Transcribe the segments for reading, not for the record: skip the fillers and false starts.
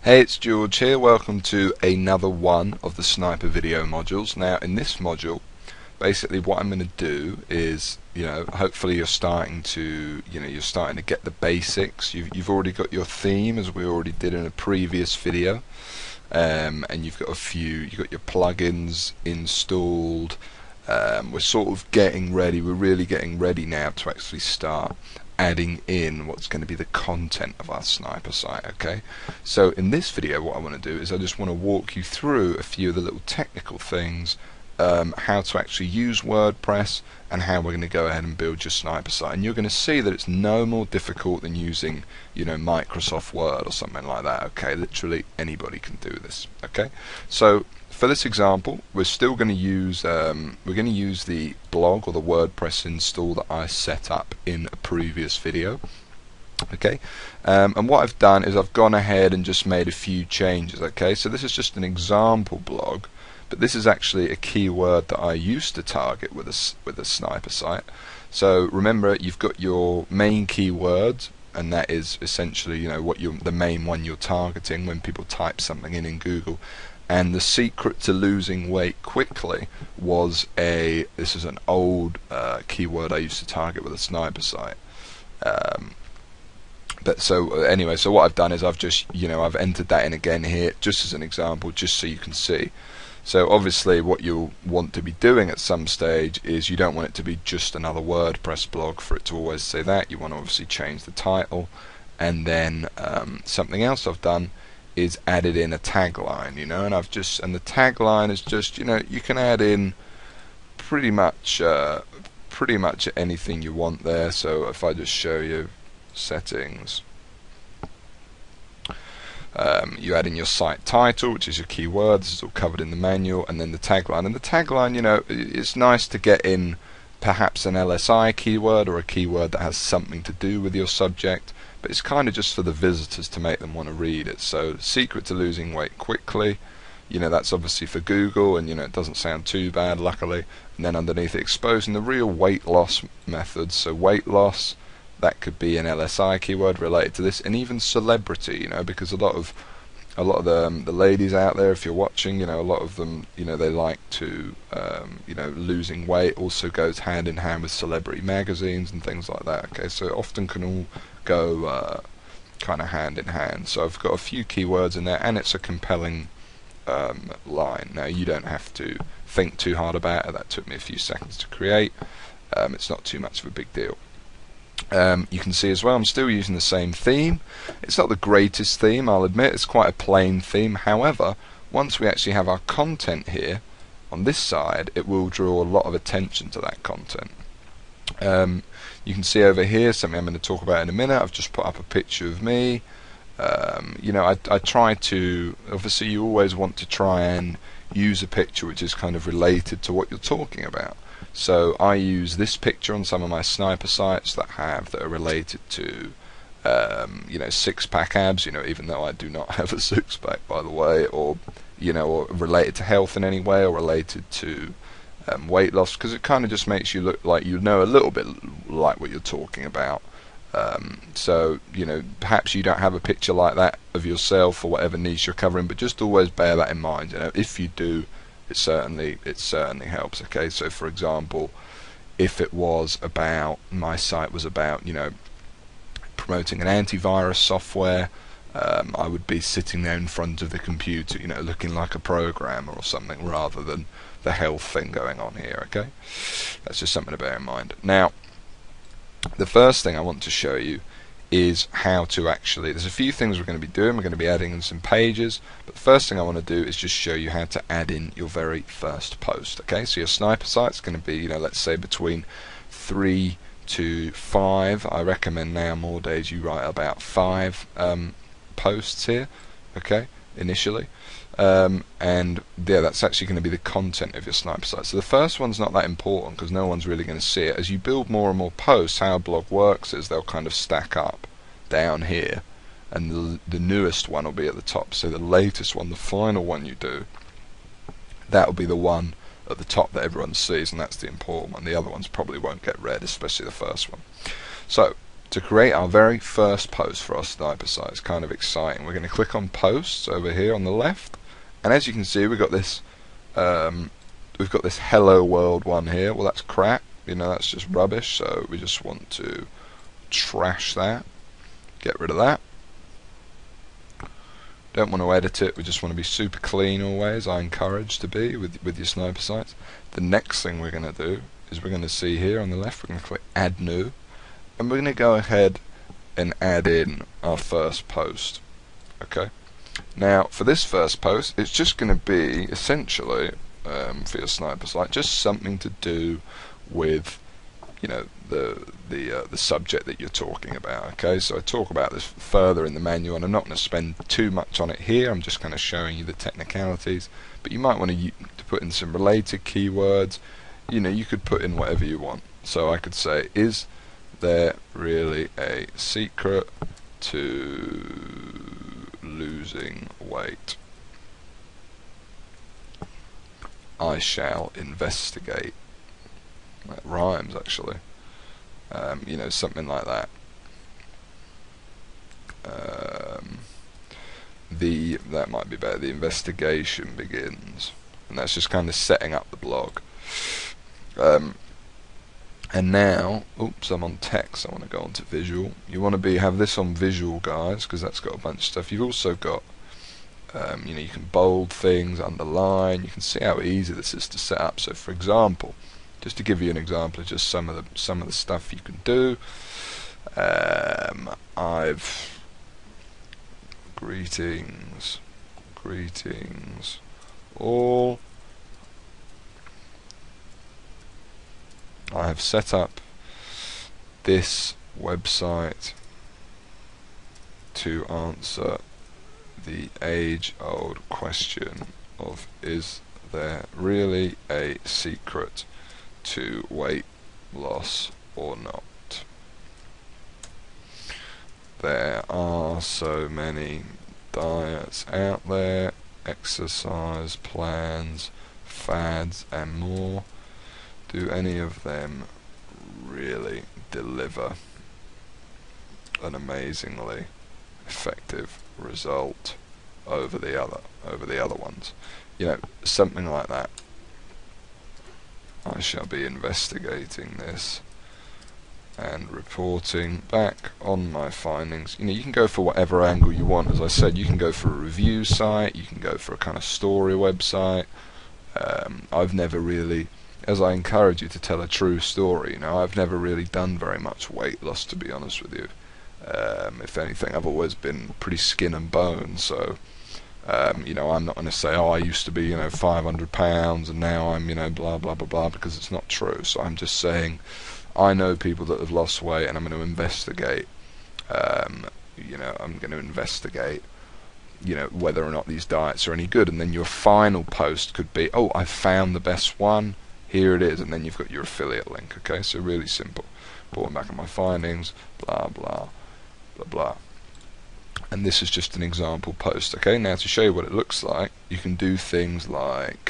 Hey, it's George here. Welcome to another one of the Sniper video modules. Now, in this module, basically what I'm going to do is, hopefully you're starting to, you're starting to get the basics. You've already got your theme, as we already did in a previous video, and you've got you've got your plugins installed. We're sort of getting ready. We're really getting ready now to actually start adding in what's going to be the content of our Sniper site. Okay, so in this video what I want to do is I just want to walk you through a few of the little technical things, how to actually use WordPress and how we're going to go ahead and build your Sniper site. And you're going to see that it's no more difficult than using Microsoft Word or something like that. Okay, literally anybody can do this. Okay, so for this example, we're still going to use the blog or the WordPress install that I set up in a previous video. Okay, and what I've done is I've gone ahead and just made a few changes. Okay, so this is just an example blog, but this is actually a keyword that I used to target with a Sniper site. So remember, you've got your main keyword, and that is essentially the main one you're targeting when people type something in Google. And the secret to losing weight quickly was this is an old keyword I used to target with a Sniper site. Anyway, so what I've done is I've just I've entered that in again here just as an example, just so you can see. So obviously what you'll want to be doing at some stage is you don't want it to be just another WordPress blog for it to always say that. You want to obviously change the title, and then something else I've done is added in a tagline, and the tagline is just you can add in pretty much anything you want there. So if I just show you settings, you add in your site title, which is your keyword. This is all covered in the manual, and then the tagline. And the tagline, it's nice to get in perhaps an LSI keyword or a keyword that has something to do with your subject, but it's kind of just for the visitors to make them want to read it. So secret to losing weight quickly, that's obviously for Google, and it doesn't sound too bad, luckily. And then underneath it, exposing the real weight loss methods. So weight loss, that could be an LSI keyword related to this, and even celebrity, because a lot of the ladies out there, if you're watching, a lot of them, they like to, losing weight also goes hand in hand with celebrity magazines and things like that. Okay, so it often can all go kind of hand in hand. So I've got a few keywords in there, and it's a compelling line. Now you don't have to think too hard about it. That took me a few seconds to create. It's not too much of a big deal. You can see as well I'm still using the same theme. It's not the greatest theme, I'll admit. It's quite a plain theme. However, once we actually have our content here on this side, it will draw a lot of attention to that content. You can see over here something I'm going to talk about in a minute. I've just put up a picture of me. I try to, obviously you always want to try and use a picture which is kind of related to what you're talking about. So I use this picture on some of my Sniper sites that are related to six-pack abs, even though I do not have a six-pack, by the way, or or related to health in any way, or related to weight loss, because it kind of just makes you look like a little bit like what you're talking about. So perhaps you don't have a picture like that of yourself or whatever niche you're covering, but just always bear that in mind. If you do, it certainly helps. Okay, so for example, if it was about, my site was about promoting an antivirus software, I would be sitting there in front of the computer, looking like a programmer or something, rather than the health thing going on here. Okay, that's just something to bear in mind. Now, the first thing I want to show you is how to actually, there's a few things we're going to be doing. We're going to be adding in some pages, but the first thing I want to do is just show you how to add in your very first post. Okay, so your Sniper site's going to be, let's say between 3 to 5. I recommend now more days you write about 5 posts here, okay, initially. And yeah, that's actually going to be the content of your Sniper site. So the first one's not that important because no one's really going to see it. As you build more and more posts, how a blog works is they'll kind of stack up down here, and the newest one will be at the top. So the latest one, the final one you do, that will be the one at the top that everyone sees, and that's the important one. The other ones probably won't get read, especially the first one. So to create our very first post for our sniper site. It's kind of exciting. We're going to click on posts over here on the left, and as you can see, we've got this hello world one here. Well, that's crap, you know, that's just rubbish, so we just want to trash that, get rid of that. Don't want to edit it, we just want to be super clean always. I encourage to be with your sniper sites. The next thing we're going to do is we're going to see here on the left, we're going to click add new, and we're going to go ahead and add in our first post. Okay, now for this first post, it's just going to be essentially for your sniper site just something to do with, you know, the subject that you're talking about. Okay, so I talk about this further in the manual, and I'm not going to spend too much on it here. I'm just kind of showing you the technicalities, but you might want to put in some related keywords. You know, you could put in whatever you want. So I could say, is there really a secret to losing weight? I shall investigate. That rhymes, actually. You know, something like that. That might be better. The investigation begins, and that's just kind of setting up the blog. And now, oops, I'm on text. I want to go on to visual. You want to have this on visual, guys, because that's got a bunch of stuff. You've also got, you know, you can bold things, underline. You can see how easy this is to set up. So, for example, just to give you an example of just some of the stuff you can do. Greetings all. I have set up this website to answer the age-old question of, is there really a secret to weight loss or not? There are so many diets out there, exercise plans, fads and more. Do any of them really deliver an amazingly effective result over the other ones? You know, something like that. I shall be investigating this and reporting back on my findings. You know, you can go for whatever angle you want. As I said, you can go for a review site, you can go for a kind of story website. I've never really, as I encourage you to tell a true story, you know, I've never really done very much weight loss, to be honest with you. If anything, I've always been pretty skin and bone, so you know, I'm not going to say, oh, I used to be, you know, 500 pounds and now I'm, you know, blah blah blah blah, because it's not true. So I'm just saying, I know people that have lost weight, and I'm going to investigate. You know, I'm going to investigate, you know, whether or not these diets are any good. And then your final post could be, oh, I found the best one, here it is, and then you've got your affiliate link. Okay, so really simple. Reporting back on my findings, blah blah blah blah. And this is just an example post. Okay, now to show you what it looks like, you can do things like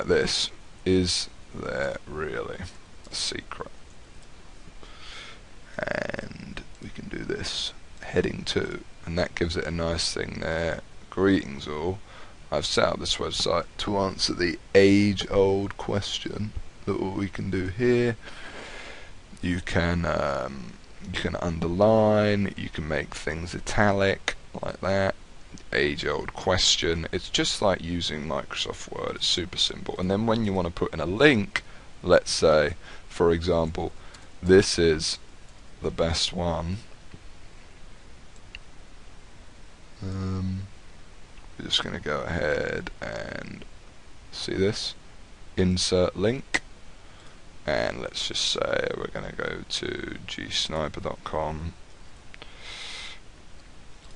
this. Is there really a secret? And we can do this, heading 2, and that gives it a nice thing there. Greetings all. I've set up this website to answer the age-old question. Look what we can do here. You can underline, you can make things italic like that. Age-old question. It's just like using Microsoft Word. It's super simple. And then when you want to put in a link, let's say, for example, this is the best one. We're just going to go ahead and see this. Insert link. And let's just say we're going to go to gsniper.com.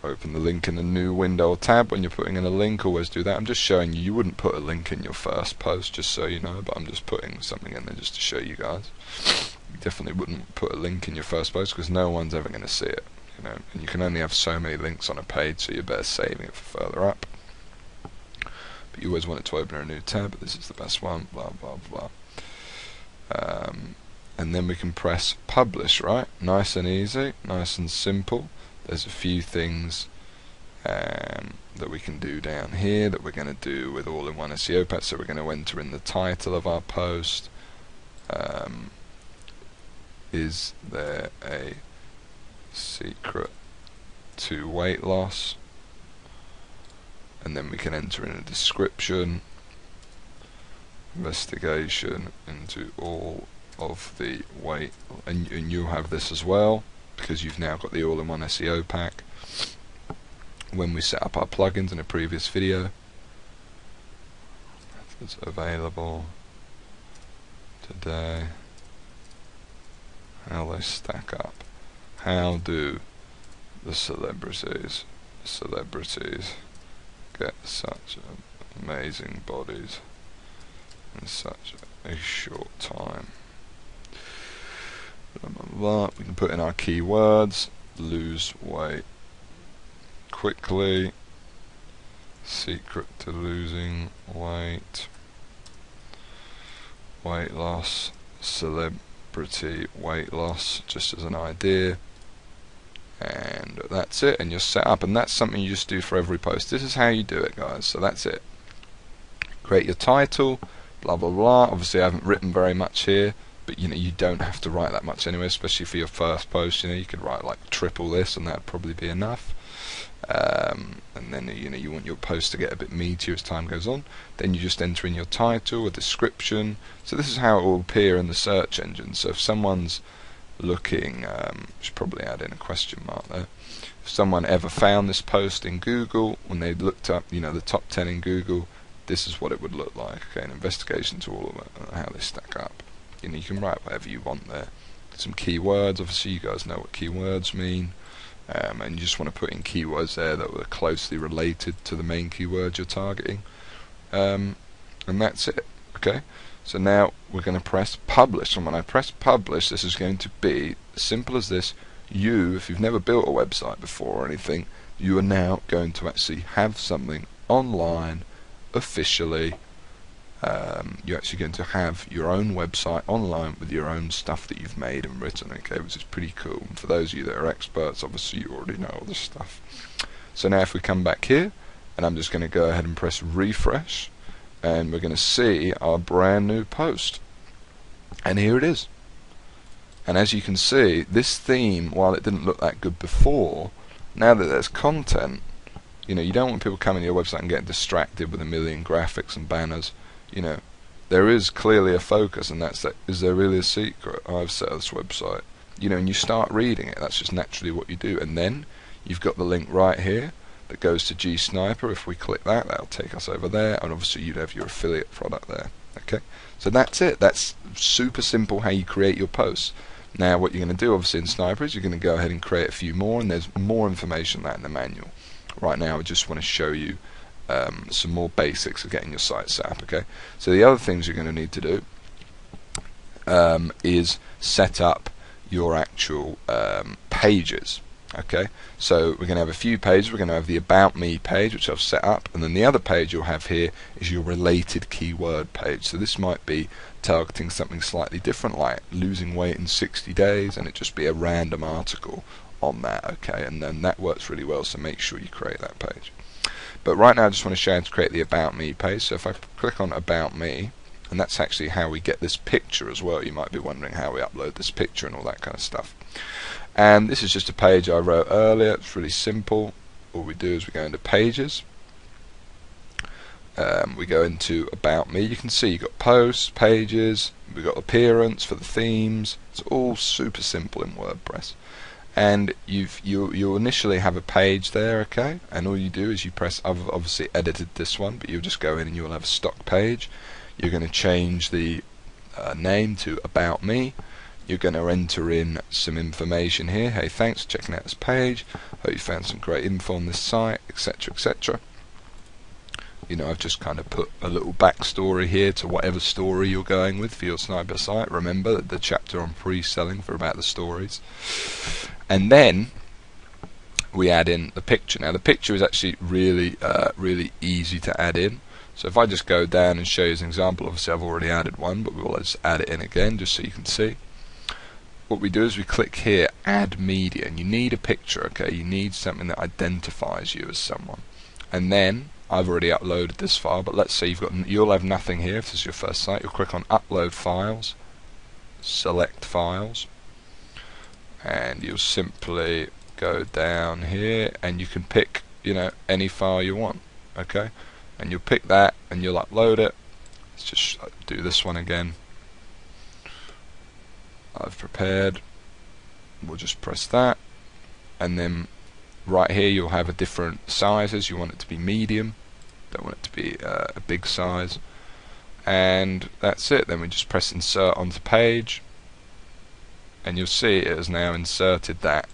Open the link in a new window or tab. When you're putting in a link, always do that. I'm just showing you wouldn't put a link in your first post, just so you know, but I'm just putting something in there just to show you guys. You definitely wouldn't put a link in your first post because no one's ever going to see it, you know, and you can only have so many links on a page, so you're better saving it for further up. But you always want it to open a new tab. This is the best one, blah blah blah. and then we can press publish, right? Nice and easy, nice and simple. There's a few things that we can do down here that we're going to do with All-in-One SEO Pack. So we're going to enter in the title of our post. Is there a secret to weight loss? And then we can enter in a description, investigation into all of the weight, and you'll have this as well because you've now got the All-in-One SEO Pack. When we set up our plugins in a previous video, methods available today, how they stack up, how do the celebrities get such amazing bodies in such a short time. Blah, blah, blah. We can put in our keywords: lose weight quickly, secret to losing weight, weight loss, celebrity weight loss, just as an idea. And that's it, and you're set up. And that's something you just do for every post. This is how you do it, guys. So that's it. Create your title, blah blah blah. Obviously I haven't written very much here, but you know, you don't have to write that much anyway, especially for your first post. You know, you could write like triple this and that'd probably be enough. And then you know, you want your post to get a bit meatier as time goes on. Then you just enter in your title, a description. So this is how it will appear in the search engine. So if someone's looking, should probably add in a question mark there. If someone ever found this post in Google, when they looked up, you know, the top 10 in Google, this is what it would look like. Okay, an investigation to all of it, how they stack up. You know, you can write whatever you want there. Some keywords, obviously you guys know what keywords mean, and you just want to put in keywords there that were closely related to the main keyword you're targeting, and that's it. Okay, so now we're going to press publish, and when I press publish, this is going to be as simple as this. You, if you've never built a website before or anything, you are now going to actually have something online officially. You're actually going to have your own website online with your own stuff that you've made and written, okay, which is pretty cool. And for those of you that are experts, obviously you already know all this stuff. So now if we come back here, and I'm just going to go ahead and press refresh, and we're going to see our brand new post, and here it is. And as you can see, this theme, while it didn't look that good before, now that there's content, you know, you don't want people coming to your website and getting distracted with a million graphics and banners. You know, there is clearly a focus, and that's that. Is there really a secret? I've set up this website. You know, and you start reading it. That's just naturally what you do. And then you've got the link right here that goes to GSniper. If we click that, that'll take us over there, and obviously you'd have your affiliate product there. Okay, so that's it. That's super simple how you create your posts. Now what you're going to do obviously in Sniper is you're going to go ahead and create a few more, and there's more information on that in the manual. Right now I just want to show you some more basics of getting your site set up. Okay, so the other things you're going to need to do is set up your actual pages. Okay, so we're going to have a few pages. We're going to have the About Me page, which I've set up, and then the other page you'll have here is your related keyword page. So this might be targeting something slightly different, like losing weight in 60 days, and it just be a random article on that. Okay, and then that works really well, so make sure you create that page. But right now I just want to show you how to create the About Me page. So if I click on About Me, and that's actually how we get this picture as well. You might be wondering how we upload this picture and all that kind of stuff. And this is just a page I wrote earlier. It's really simple. All we do is we go into Pages. We go into About Me. You can see you've got Posts, Pages, we've got Appearance for the themes. It's all super simple in WordPress. And you'll initially have a page there, okay, and all you do is you press, I've obviously edited this one, but you'll just go in and you'll have a stock page. You're going to change the name to About Me. You're going to enter in some information here. Hey, thanks for checking out this page. Hope you found some great info on this site, etc., etc. You know, I've just kind of put a little backstory here to whatever story you're going with for your Sniper site. Remember the chapter on pre-selling for about the stories. And then we add in the picture. Now the picture is actually really easy to add in. So if I just go down and show you as an example, obviously I've already added one, but we'll just add it in again just so you can see. What we do is we click here, add media, and you need a picture, okay? You need something that identifies you as someone. And then I've already uploaded this file, but let's say you'll have nothing here if this is your first site. You'll click on upload files, select files, and you'll simply go down here and you can pick, you know, any file you want, okay? And you'll pick that and you'll upload it. Let's just do this one again. I've prepared. We'll just press that, and then right here you'll have a different sizes. You want it to be medium, don't want it to be a big size, and that's it. Then we just press insert onto page, and you'll see it has now inserted that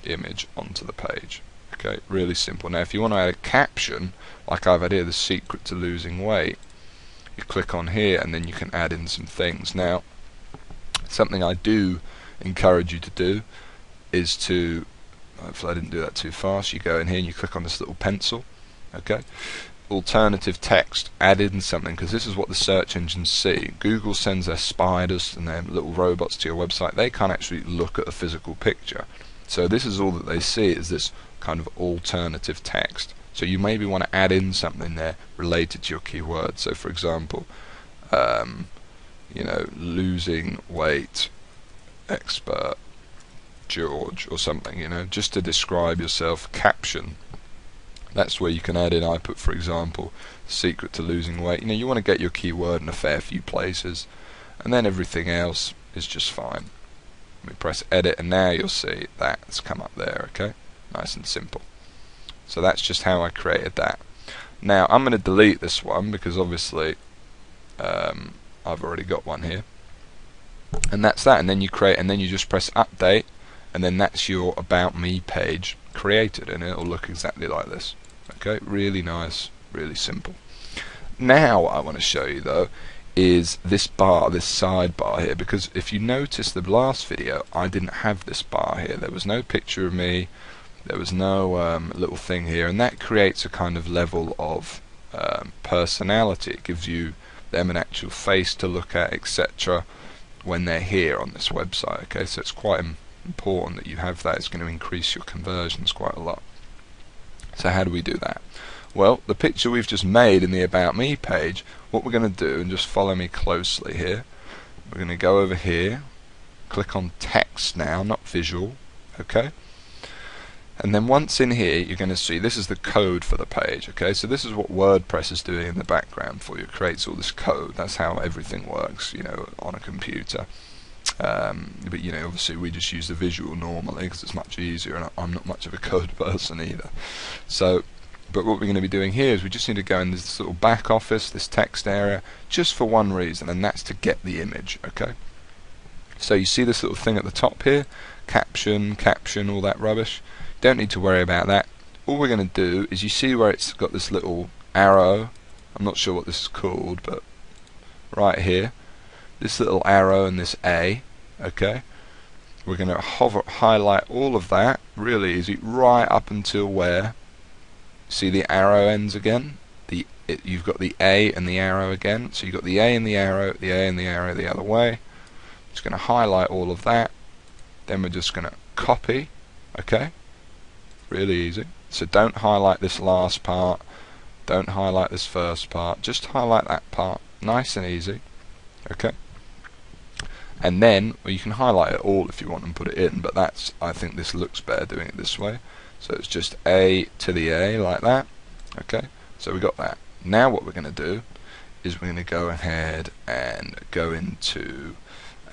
image onto the page. Okay, really simple. Now if you want to add a caption, like I've had here, the secret to losing weight, you click on here and then you can add in some things. Now something I do encourage you to do is to, hopefully I didn't do that too fast, you go in here and you click on this little pencil, okay, alternative text, add in something, because this is what the search engines see. Google sends their spiders and their little robots to your website. They can't actually look at a physical picture, so this is all that they see, is this kind of alternative text. So you maybe want to add in something there related to your keyword. So for example, you know, losing weight expert George or something, you know, just to describe yourself. Caption, that's where you can add in. I put, for example, secret to losing weight. You know, you want to get your keyword in a fair few places, and then everything else is just fine. We press edit and now you'll see that's come up there, okay, nice and simple. So that's just how I created that. Now I'm going to delete this one because obviously I've already got one here, and that's that. And then you create, and then you just press update, and then that's your about me page created, and it'll look exactly like this. Okay, really nice, really simple. Now what I want to show you though is this bar, this sidebar here, because if you notice the last video I didn't have this bar here. There was no picture of me, there was no little thing here, and that creates a kind of level of personality. It gives you them an actual face to look at, etc., when they're here on this website. Okay, so it's quite important that you have that. It's going to increase your conversions quite a lot. So how do we do that? Well, the picture we've just made in the About Me page, what we're going to do, and just follow me closely here, we're going to go over here, click on text now, not visual, okay? And then once in here, you're going to see this is the code for the page, okay? So this is what WordPress is doing in the background for you. It creates all this code. That's how everything works, you know, on a computer. But you know, obviously we just use the visual normally because it's much easier, and I'm not much of a code person either. So, but what we're going to be doing here is we just need to go in this little back office, this text area, just for one reason, and that's to get the image, okay? So you see this little thing at the top here, caption, all that rubbish. Don't need to worry about that. All we're going to do is, you see where it's got this little arrow, I'm not sure what this is called, but right here, this little arrow and this A, okay, we're going to highlight all of that, really easy, right up until where, see the arrow ends again, you've got the A and the arrow again, so you've got the A and the arrow, the A and the arrow the other way. Just going to highlight all of that, then we're just going to copy, okay, really easy. So don't highlight this last part, don't highlight this first part, just highlight that part, nice and easy, okay. And then, well, you can highlight it all if you want and put it in, but that's, I think this looks better doing it this way. So it's just A to the A like that, okay. So we got that. Now what we're going to do is we're going to go ahead and go into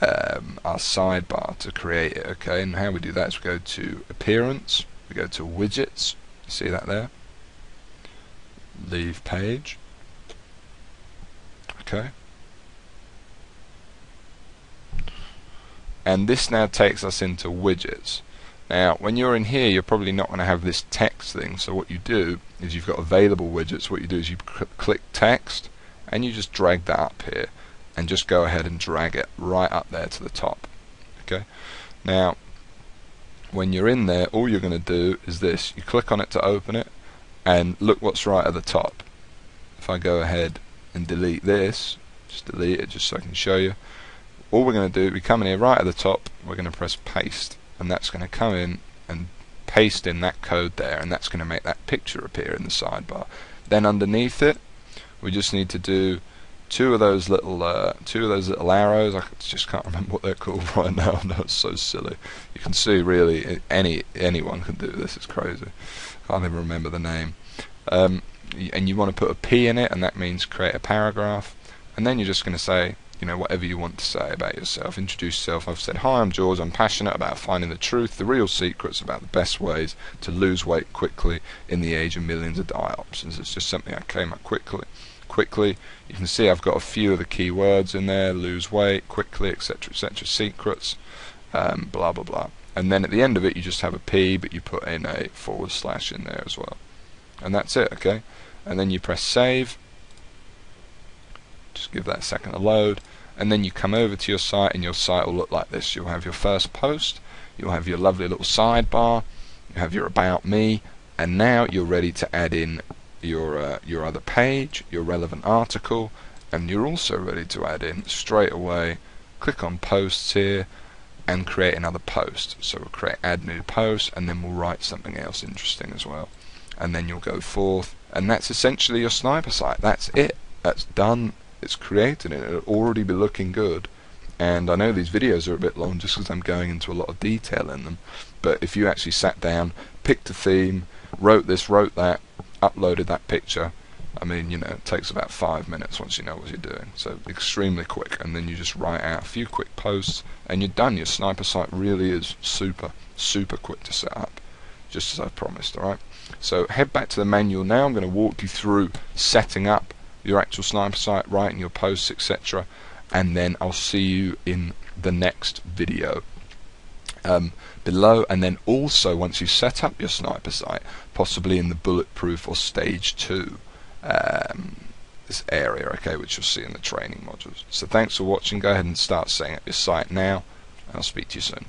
our sidebar to create it, okay. And how we do that is we go to Appearance, we go to Widgets, see that there, Leave Page, okay. And this now takes us into widgets. Now when you're in here, you're probably not going to have this text thing, so what you do is, you've got available widgets, what you do is you click text and you just drag that up here and just go ahead and drag it right up there to the top, okay. Now when you're in there, all you're going to do is this, you click on it to open it, and look what's right at the top. If I go ahead and delete this, just delete it just so I can show you. All we're going to do, we come in here right at the top, we're going to press paste, and that's going to come in and paste in that code there, and that's going to make that picture appear in the sidebar. Then underneath it, we just need to do two of those little arrows. I just can't remember what they're called right now. No, it's so silly. You can see really anyone can do this. It's crazy. Can't even remember the name. And you want to put a P in it, and that means create a paragraph. And then you're just going to say, you know, whatever you want to say about yourself. Introduce yourself. I've said, hi, I'm George. I'm passionate about finding the truth, the real secrets about the best ways to lose weight quickly in the age of millions of diet options. It's just something I came up quickly. You can see I've got a few of the key words in there: lose weight quickly, etc., etc., secrets, blah blah blah. And then at the end of it, you just have a P, but you put in a / in there as well, and that's it. Okay, and then you press save. Just give that a second to load, and then you come over to your site, and your site will look like this. You'll have your first post, you'll have your lovely little sidebar, you have your about me, and now you're ready to add in your other page, your relevant article, and you're also ready to add in straight away. Click on posts here and create another post. So we'll create add new post, and then we'll write something else interesting as well, and then you'll go forth, and that's essentially your sniper site. That's it. That's done. It's created, and it'll already be looking good. And I know these videos are a bit long just because I'm going into a lot of detail in them, but if you actually sat down, picked a theme, wrote this, wrote that, uploaded that picture, I mean, you know, it takes about 5 minutes once you know what you're doing. So extremely quick, and then you just write out a few quick posts and you're done. Your sniper site really is super quick to set up, just as I promised. Alright, so head back to the manual now. I'm going to walk you through setting up your actual sniper site, writing your posts, etc., and then I'll see you in the next video below. And then also, once you set up your sniper site, possibly in the bulletproof or stage 2 this area, okay, which you'll see in the training modules. So thanks for watching. Go ahead and start setting up your site now, and I'll speak to you soon.